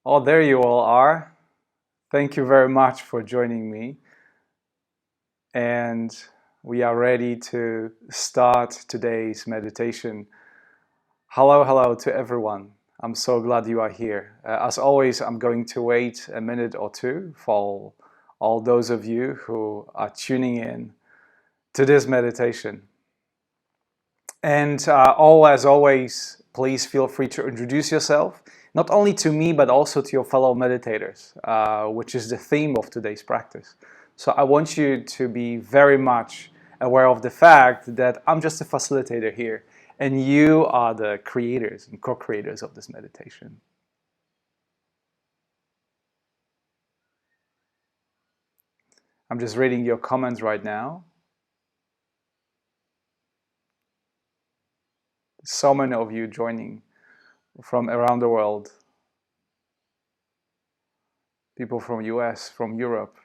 Oh, there you all are. Thank you very much for joining me. And we are ready to start today's meditation. Hello to everyone. I'm so glad you are here. As always, I'm going to wait a minute or two for all those of you who are tuning in to this meditation. And as always, please feel free to introduce yourself, not only to me, but also to your fellow meditators, which is the theme of today's practice. So I want you to be very much aware of the fact that I'm just a facilitator here, and you are the creators and co-creators of this meditation. I'm just reading your comments right now. So many of you joining from around the world. People from US, from Europe.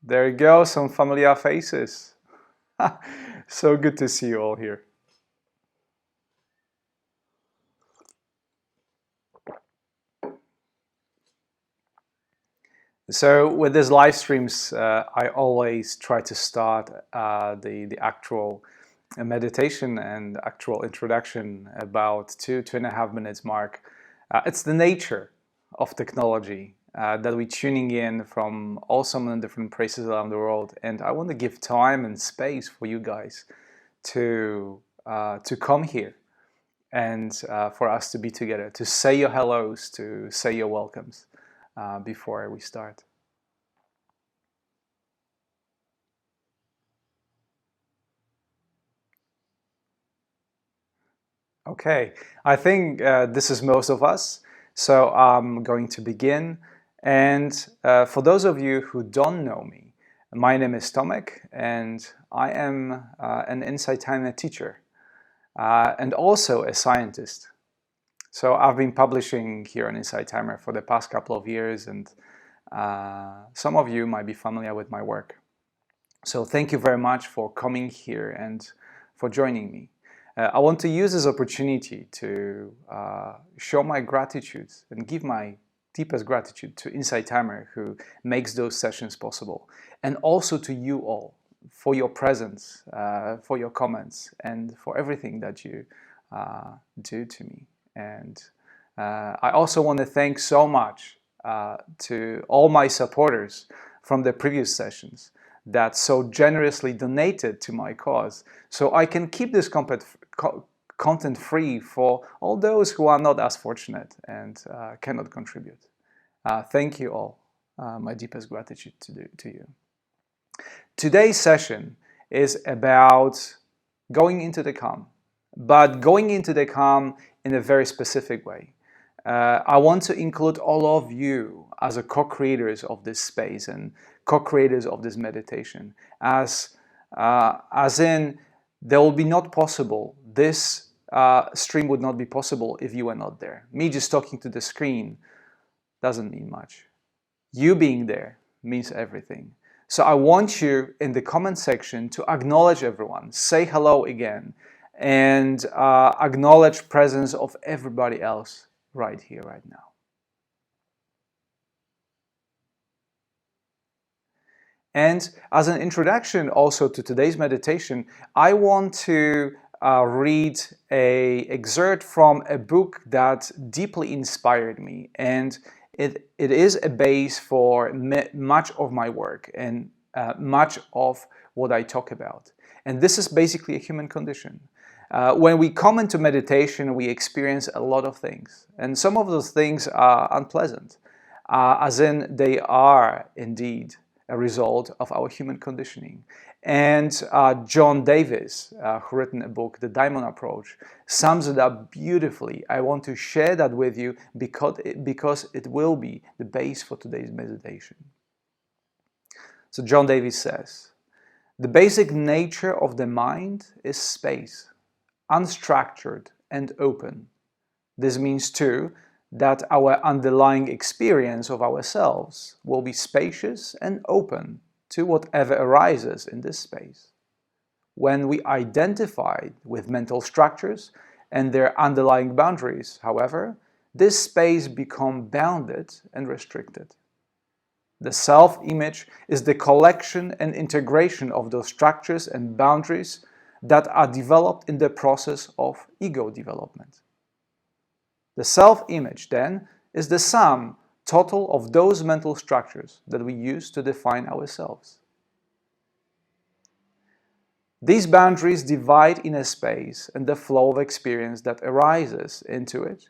There you go, some familiar faces. So good to see you all here. So with these live streams, I always try to start the actual meditation and actual introduction about 2.5 minutes mark. It's the nature of technology that we're tuning in from all so many different places around the world, and I want to give time and space for you guys to come here and for us to be together, to say your hellos, to say your welcomes before we start. Okay, I think this is most of us, so I'm going to begin. And for those of you who don't know me, my name is Tomek, and I am an Insight Timer teacher and also a scientist. So I've been publishing here on Insight Timer for the past couple of years, and some of you might be familiar with my work. So thank you very much for coming here and for joining me. I want to use this opportunity to show my gratitude and give my deepest gratitude to Insight Timer, who makes those sessions possible, and also to you all for your presence, for your comments, and for everything that you do to me. And I also want to thank so much to all my supporters from the previous sessions that so generously donated to my cause, so I can keep this content free for all those who are not as fortunate and cannot contribute. Thank you all. My deepest gratitude to you. Today's session is about going into the calm, but going into the calm in a very specific way. I want to include all of you as a co-creators of this space and co-creators of this meditation, as in there will be not possible, this stream would not be possible if you were not there. Me just talking to the screen doesn't mean much. You being there means everything. So I want you in the comment section to acknowledge everyone, say hello again, and acknowledge presence of everybody else right here, right now. And as an introduction also to today's meditation, I want to read an excerpt from a book that deeply inspired me, and it is a base for much of my work and much of what I talk about. And this is basically a human condition. When we come into meditation, we experience a lot of things, and some of those things are unpleasant, as in they are indeed a result of our human conditioning. And John Davis, who written a book, The Diamond Approach, sums it up beautifully. I want to share that with you because it will be the base for today's meditation. So John Davis says, the basic nature of the mind is space, unstructured and open. This means too that our underlying experience of ourselves will be spacious and open to whatever arises in this space. When we identify with mental structures and their underlying boundaries, however, this space becomes bounded and restricted. The self-image is the collection and integration of those structures and boundaries that are developed in the process of ego development. The self-image, then, is the sum total of those mental structures that we use to define ourselves. These boundaries divide inner space and the flow of experience that arises into it,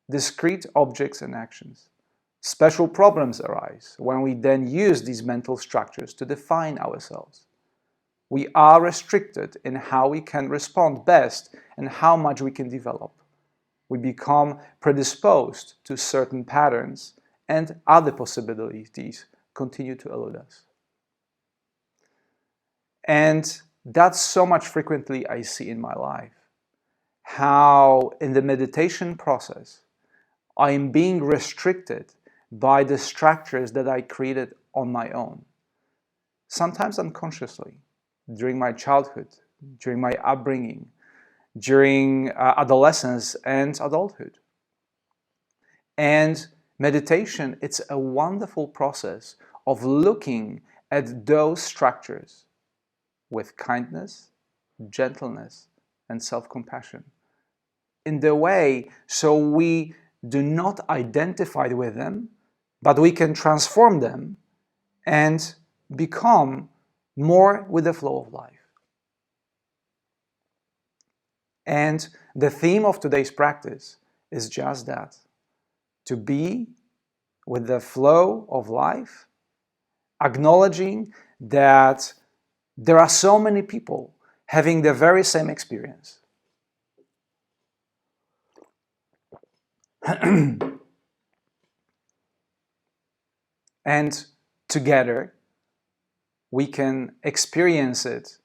discrete objects and actions. Special problems arise when we then use these mental structures to define ourselves. We are restricted in how we can respond best and how much we can develop. We become predisposed to certain patterns, and other possibilities continue to elude us. And that's so much frequently I see in my life. How in the meditation process, I am being restricted by the structures that I created on my own. Sometimes unconsciously, during my childhood, during my upbringing, during adolescence and adulthood. And meditation, it's a wonderful process of looking at those structures with kindness, gentleness, and self-compassion in the way so we do not identify with them, but we can transform them and become more with the flow of life. And the theme of today's practice is just that, to be with the flow of life, acknowledging that there are so many people having the very same experience. And together, we can experience it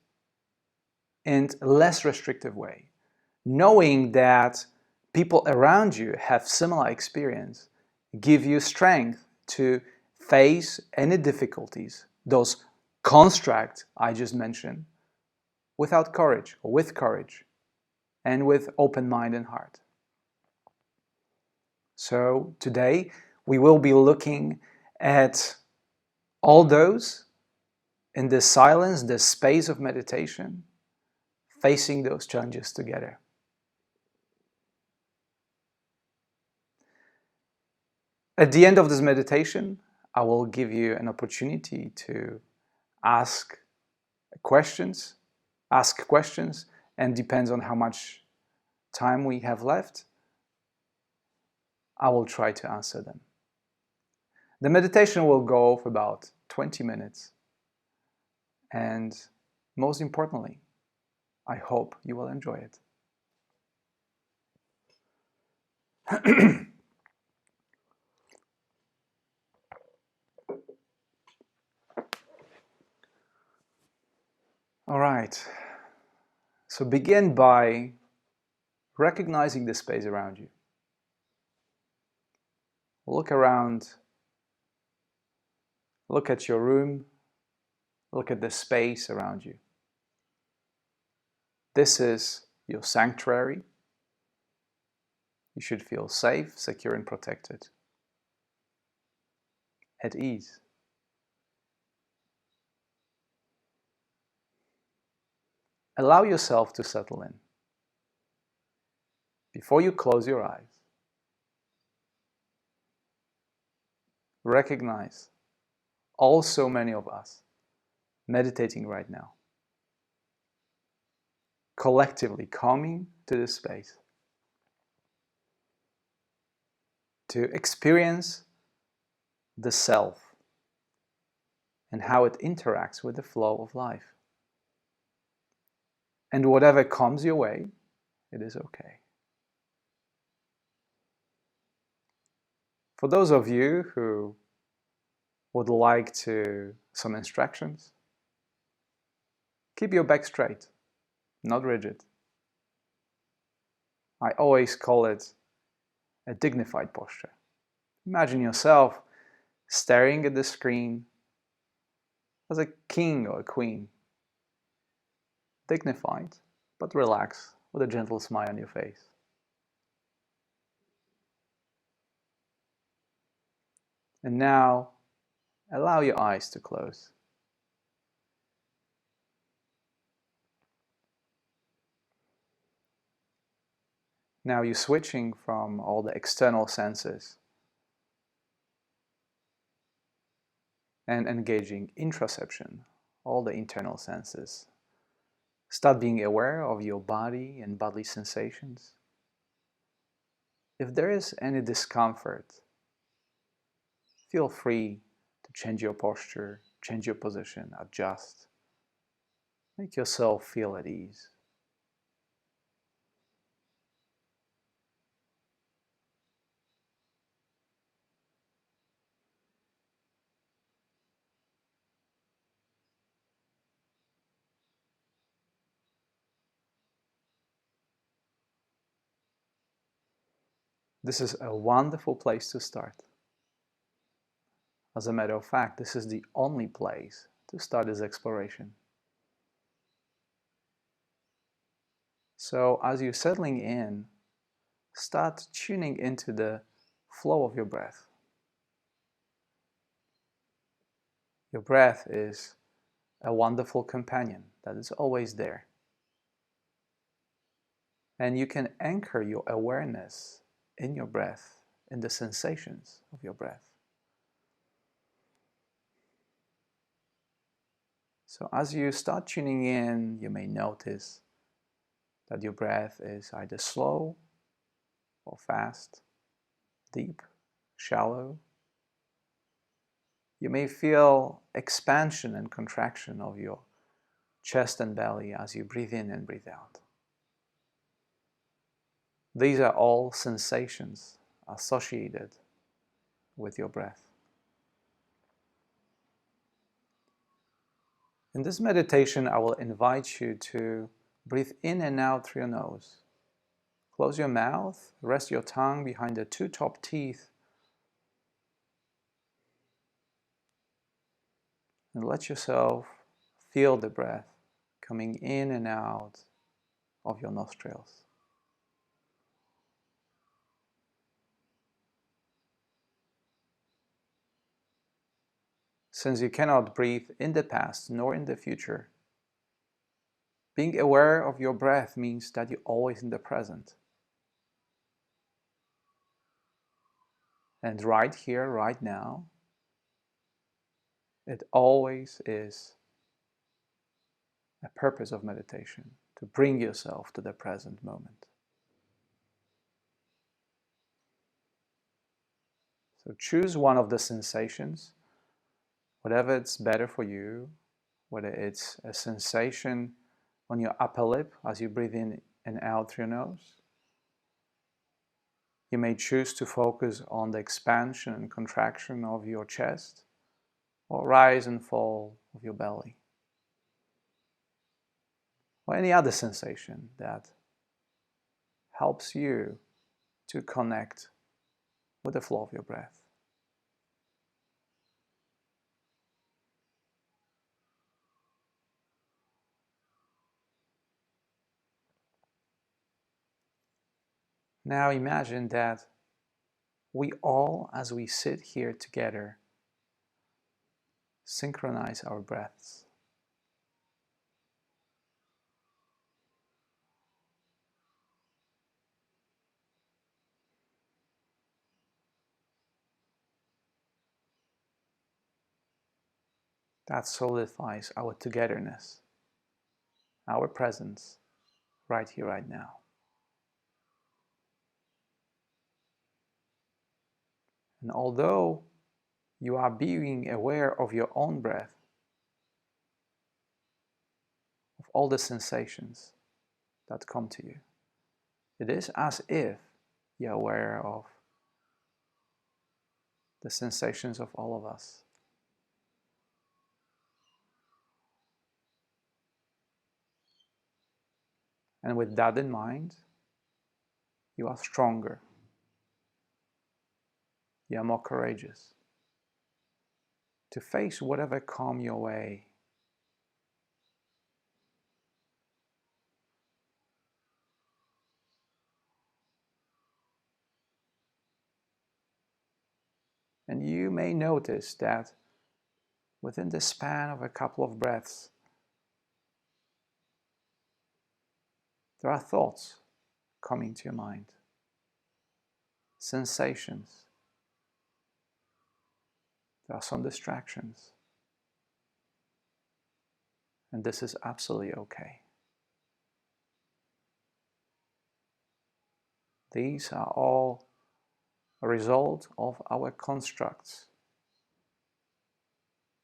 in a less restrictive way. Knowing that people around you have similar experience give you strength to face any difficulties, those constructs I just mentioned, without courage or with courage and with open mind and heart. So today we will be looking at all those in the silence, the space of meditation, facing those challenges together. At the end of this meditation, I will give you an opportunity to ask questions, and depends on how much time we have left, I will try to answer them. The meditation will go for about 20 minutes. And most importantly, I hope you will enjoy it. All right. So begin by recognizing the space around you. Look around. Look at your room. Look at the space around you. This is your sanctuary. You should feel safe, secure, and protected. At ease. Allow yourself to settle in. Before you close your eyes, recognize all so many of us meditating right now, collectively coming to this space to experience the self and how it interacts with the flow of life. And whatever comes your way, it is okay. For those of you who would like some instructions, keep your back straight, not rigid. I always call it a dignified posture. Imagine yourself staring at the screen as a king or a queen. dignified, but relaxed, with a gentle smile on your face. And now, allow your eyes to close. Now you're switching from all the external senses and engaging introception, all the internal senses. Start being aware of your body and bodily sensations. If there is any discomfort, feel free to change your posture, change your position, adjust. Make yourself feel at ease. This is a wonderful place to start. As a matter of fact, this is the only place to start this exploration. So as you're settling in, start tuning into the flow of your breath. Your breath is a wonderful companion that is always there. And you can anchor your awareness in your breath, in the sensations of your breath. So as you start tuning in, you may notice that your breath is either slow or fast, deep, shallow. You may feel expansion and contraction of your chest and belly as you breathe in and breathe out. These are all sensations associated with your breath. In this meditation, I will invite you to breathe in and out through your nose. Close your mouth, rest your tongue behind the two top teeth, and let yourself feel the breath coming in and out of your nostrils. Since you cannot breathe in the past nor in the future, being aware of your breath means that you're always in the present. And right here, right now, it always is a purpose of meditation, to bring yourself to the present moment. So choose one of the sensations, whatever it's better for you, whether it's a sensation on your upper lip as you breathe in and out through your nose. You may choose to focus on the expansion and contraction of your chest, or rise and fall of your belly, or any other sensation that helps you to connect with the flow of your breath. Now imagine that we all, as we sit here together, synchronize our breaths. That solidifies our togetherness, our presence, right here, right now. And although you are being aware of your own breath, of all the sensations that come to you, it is as if you're aware of the sensations of all of us. And with that in mind, you are stronger, you are more courageous to face whatever comes your way. And you may notice that within the span of a couple of breaths, there are thoughts coming to your mind, sensations, there are some distractions, and this is absolutely okay. These are all a result of our constructs,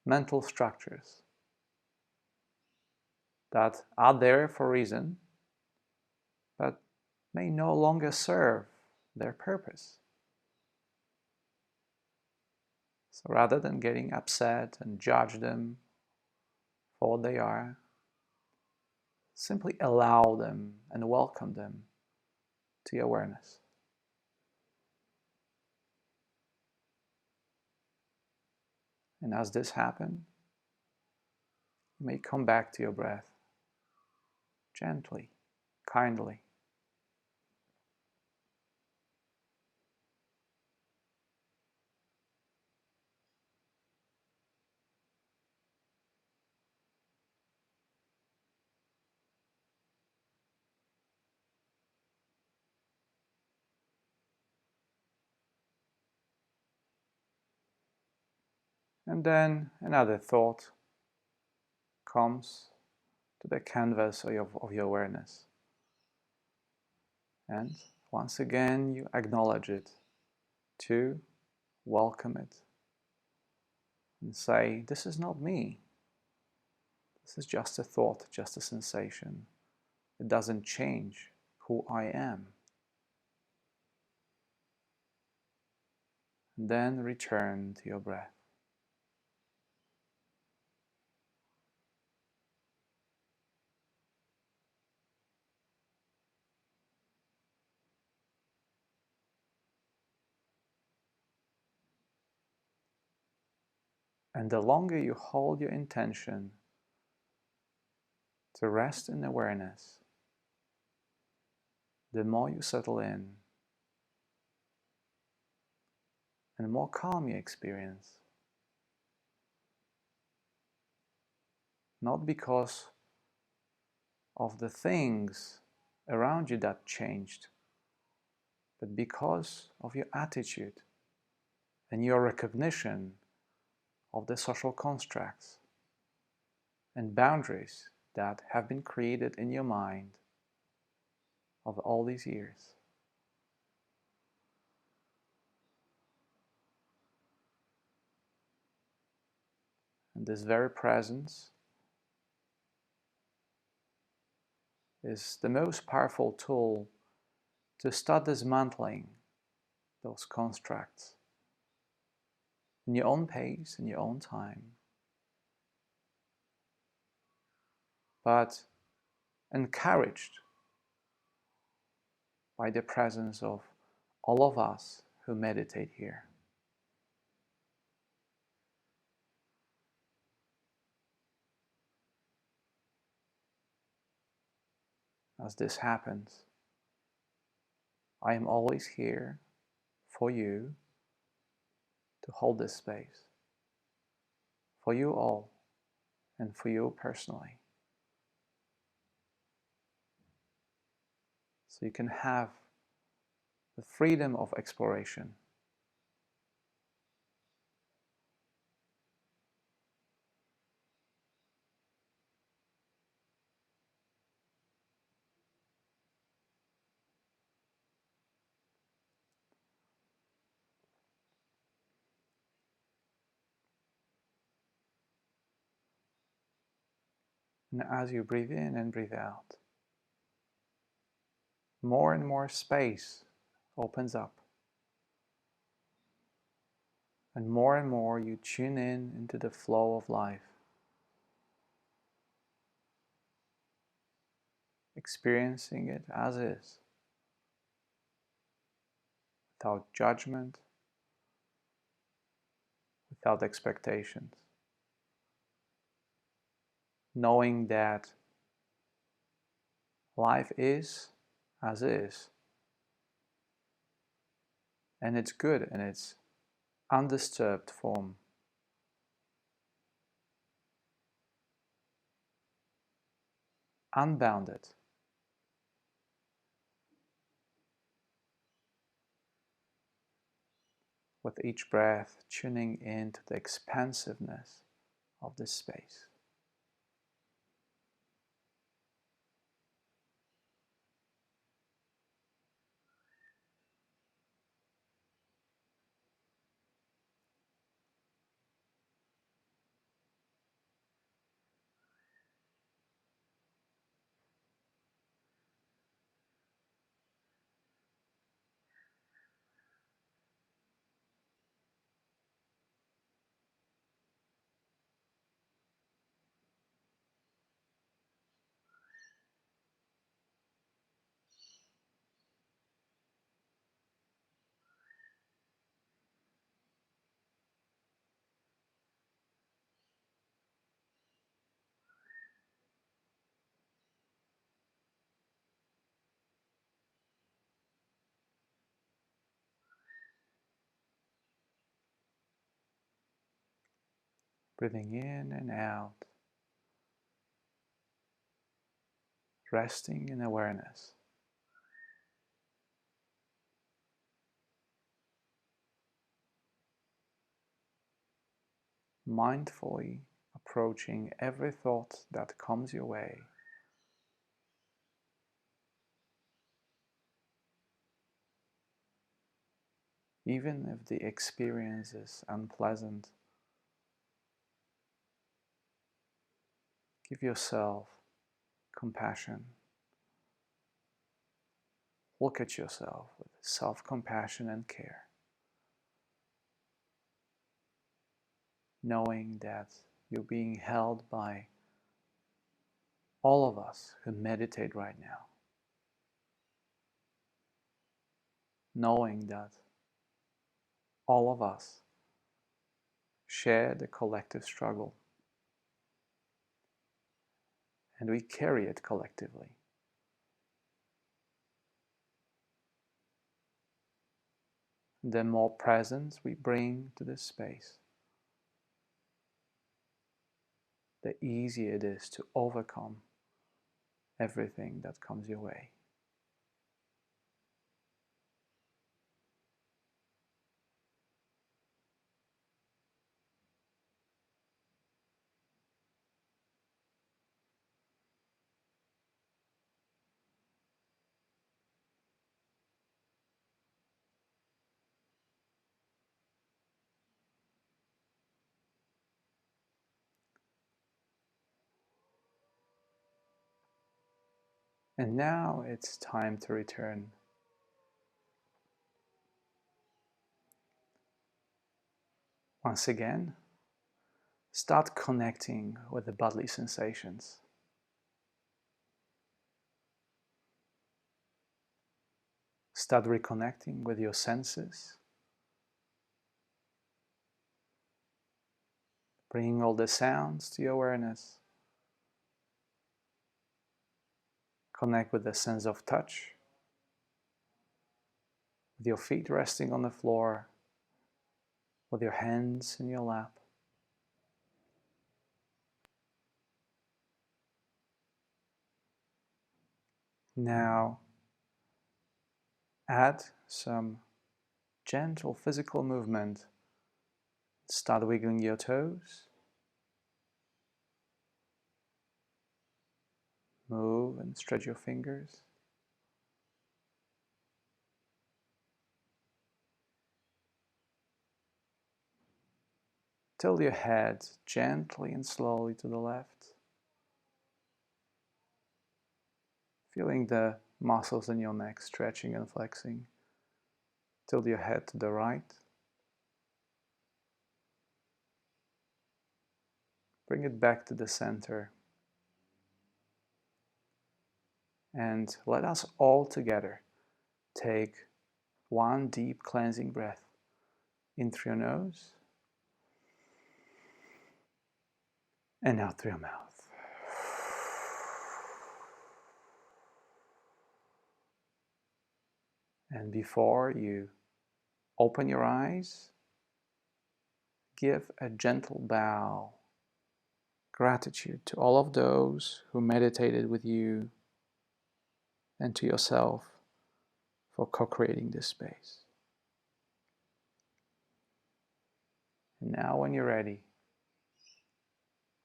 mental structures that are there for a reason, but may no longer serve their purpose. So rather than getting upset and judge them for what they are, simply allow them and welcome them to your awareness. And as this happens, you may come back to your breath gently, kindly. And then another thought comes to the canvas of your awareness. And once again, you acknowledge it, to welcome it, and say, this is not me. This is just a thought, just a sensation. It doesn't change who I am. And then return to your breath. And the longer you hold your intention to rest in awareness, the more you settle in and the more calm you experience. Not because of the things around you that changed, but because of your attitude and your recognition of the social constructs and boundaries that have been created in your mind of all these years. And this very presence is the most powerful tool to start dismantling those constructs in your own pace, in your own time, but encouraged by the presence of all of us who meditate here. As this happens, I am always here for you to hold this space, for you all, and for you personally. So you can have the freedom of exploration. And as you breathe in and breathe out, more and more space opens up. And more you tune in into the flow of life, experiencing it as is, without judgment, without expectations, knowing that life is as is, and it's good and it's undisturbed form. Unbounded. With each breath, tuning into the expansiveness of this space. Breathing in and out, resting in awareness. Mindfully approaching every thought that comes your way. Even if the experience is unpleasant, give yourself compassion. Look at yourself with self-compassion and care, knowing that you're being held by all of us who meditate right now, knowing that all of us share the collective struggle and we carry it collectively. The more presence we bring to this space, the easier it is to overcome everything that comes your way. And now it's time to return. Once again, start connecting with the bodily sensations. Start reconnecting with your senses, bringing all the sounds to your awareness. Connect with the sense of touch, with your feet resting on the floor, with your hands in your lap. Now, add some gentle physical movement. Start wiggling your toes. Move and stretch your fingers. Tilt your head gently and slowly to the left. Feeling the muscles in your neck stretching and flexing. Tilt your head to the right. Bring it back to the center. And let us all together take one deep cleansing breath in through your nose and out through your mouth. And before you open your eyes, give a gentle bow, gratitude to all of those who meditated with you and to yourself for co-creating this space. And now when you're ready,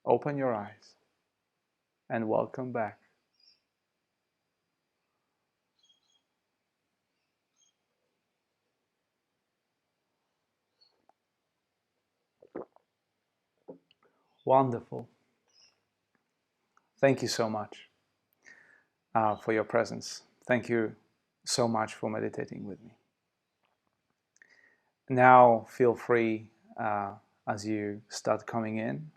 open your eyes and welcome back. Wonderful. Thank you so much for your presence. Thank you so much for meditating with me. Now feel free as you start coming in,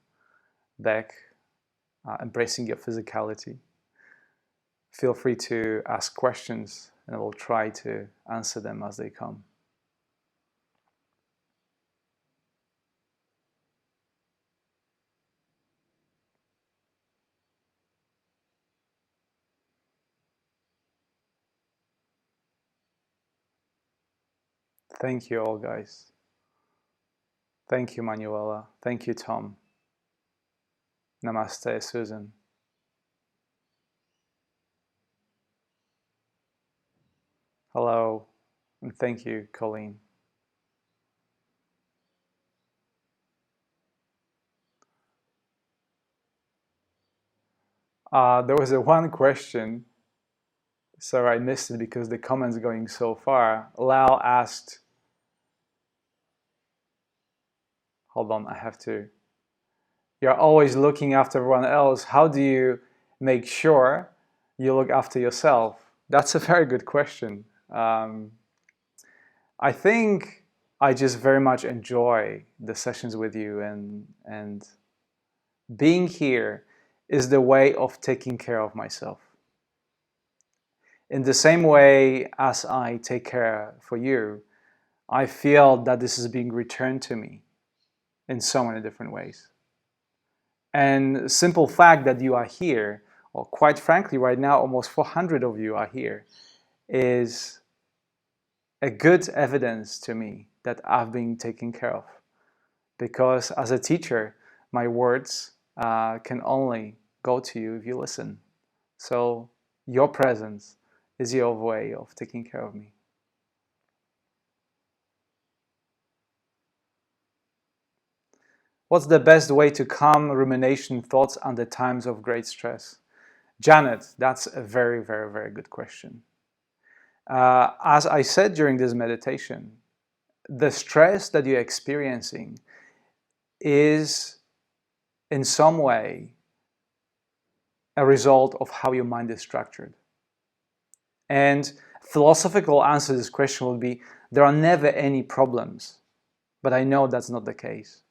back, embracing your physicality. Feel free to ask questions and I will try to answer them as they come. Thank you all, guys. Thank you, Manuela. Thank you, Tom. Namaste, Susan. Hello, and thank you, Colleen. There was one question, so I missed it because the comment's going so far. Lau asked, hold on, I have to. You're always looking after everyone else. How do you make sure you look after yourself? That's a very good question. I think I just very much enjoy the sessions with you, and being here is the way of taking care of myself. In the same way as I take care for you, I feel that this is being returned to me in so many different ways. And simple fact that you are here, or quite frankly right now almost 400 of you are here, is a good evidence to me that I've been taken care of. Because as a teacher, my words can only go to you if you listen. So your presence is your way of taking care of me. What's the best way to calm rumination thoughts under times of great stress? Janet, that's a very, very, very good question. As I said during this meditation, the stress that you're experiencing is in some way a result of how your mind is structured. And philosophical answer to this question would be, there are never any problems, but I know that's not the case.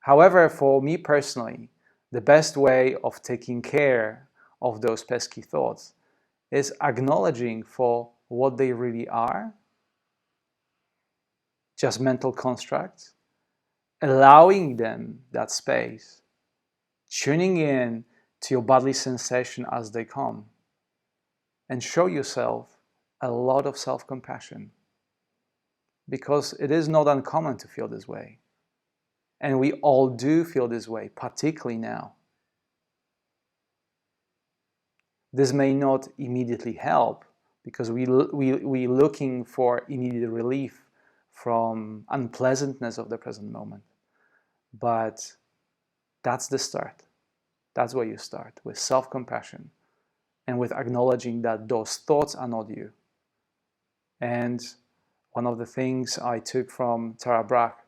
However, for me personally, the best way of taking care of those pesky thoughts is acknowledging for what they really are, just mental constructs, allowing them that space, tuning in to your bodily sensation as they come, and show yourself a lot of self-compassion, because it is not uncommon to feel this way. And we all do feel this way, particularly now. This may not immediately help because we're looking for immediate relief from unpleasantness of the present moment. But that's the start. That's where you start, with self-compassion and with acknowledging that those thoughts are not you. And one of the things I took from Tara Brach,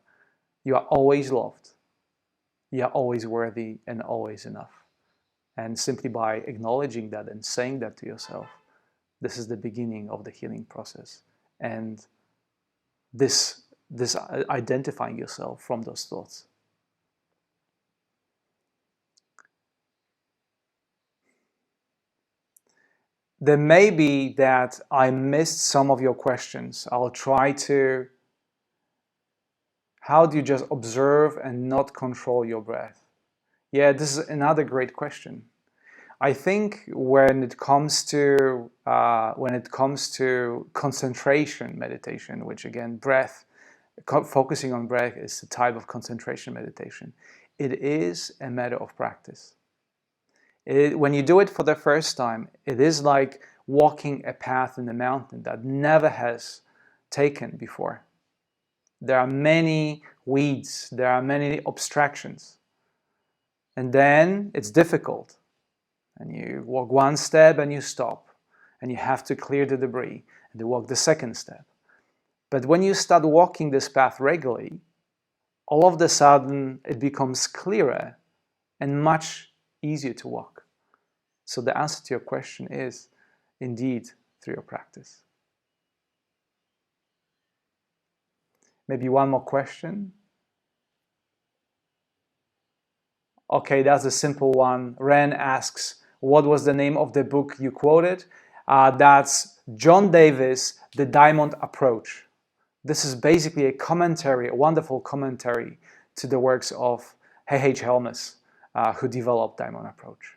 you are always loved, you are always worthy and always enough. And simply by acknowledging that and saying that to yourself, this is the beginning of the healing process. And this identifying yourself from those thoughts. There may be that I missed some of your questions. I'll try to. How do you just observe and not control your breath? Yeah, this is another great question. I think when it comes to concentration meditation, which again, breath focusing on breath is a type of concentration meditation. It is a matter of practice. When you do it for the first time, it is like walking a path in the mountain that never has taken before. There are many weeds, there are many obstructions. And then it's difficult. And you walk one step and you stop. And you have to clear the debris and you walk the second step. But when you start walking this path regularly, all of a sudden it becomes clearer and much easier to walk. So the answer to your question is indeed through your practice. Maybe one more question. Okay, that's a simple one. Ren asks, what was the name of the book you quoted? That's John Davis, The Diamond Approach. This is basically a commentary, a wonderful commentary to the works of H. Helmus, who developed Diamond Approach.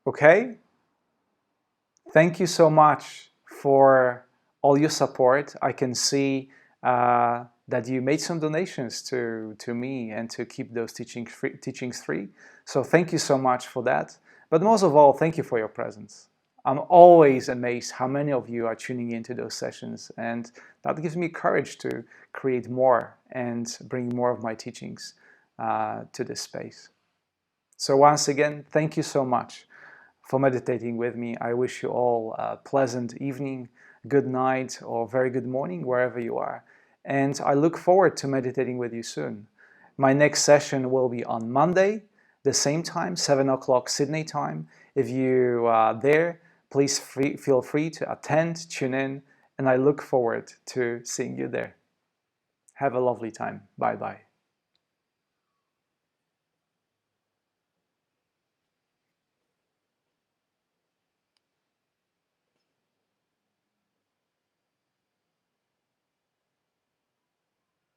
Okay, thank you so much for all your support. I can see that you made some donations to me and to keep those teachings free. So thank you so much for that. But most of all, thank you for your presence. I'm always amazed how many of you are tuning into those sessions, and that gives me courage to create more and bring more of my teachings to this space. So once again, thank you so much for meditating with me. I wish you all a pleasant evening, good night, or very good morning, wherever you are. And I look forward to meditating with you soon. My next session will be on Monday, the same time, 7 o'clock Sydney time. If you are there, please feel free to attend, tune in, and I look forward to seeing you there. Have a lovely time. Bye-bye.